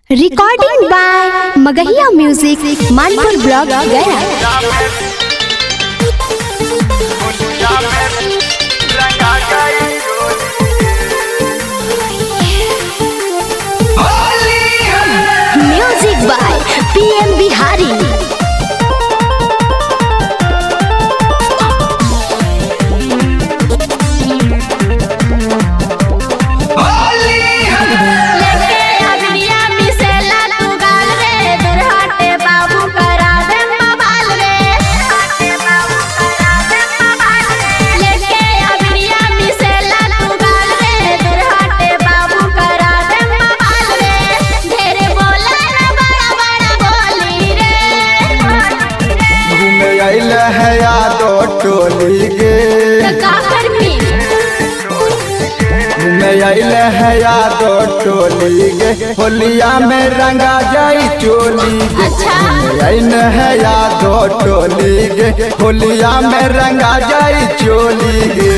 Recording by Magahiya music Manpur block Gaya. Music by PM Bihari. टोली गे है यादो टोली गे होलिया में रंगा जाई चोली गे। है यादो टोली गे होलिया में रंगा जाई चोली गे।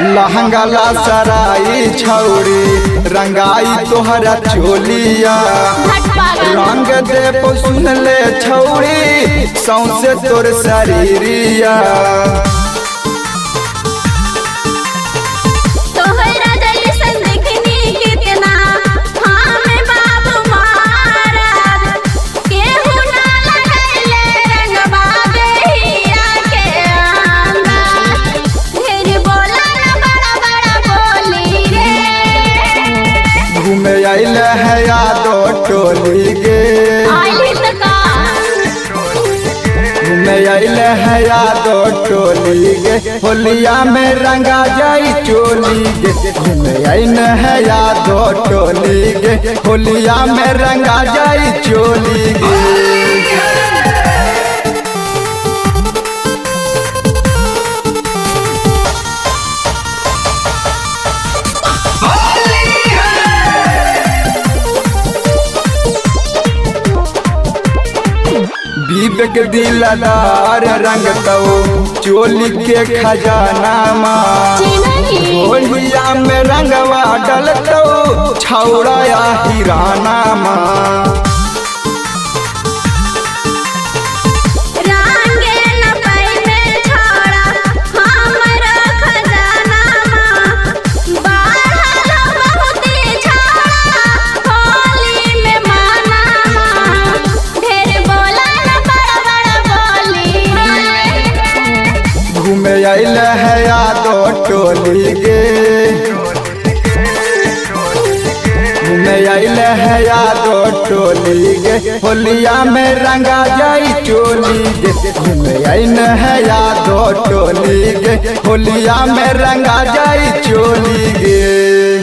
लहंगा ला सराई छौड़ी रंगाई तोहरा चोलिया रंग दे सुन ले छौड़ी सौंसे तोर शरीरिया। है यादो टोली गे है यादो टोली गे होलिया में रंगा जाई चोली गे। है यादो टोली गे होलिया में रंगा जाई चोली गे। विवेक दिलदार रंग तो चोली के खजाना होलिया में रंगवा डल तो छौड़ा या हिराना है यादो टोली गे है यादो टोली गे होलिया में रंगा जाई चोली गे। है यादो टोली गे होलिया में रंगा जाई चोली गे।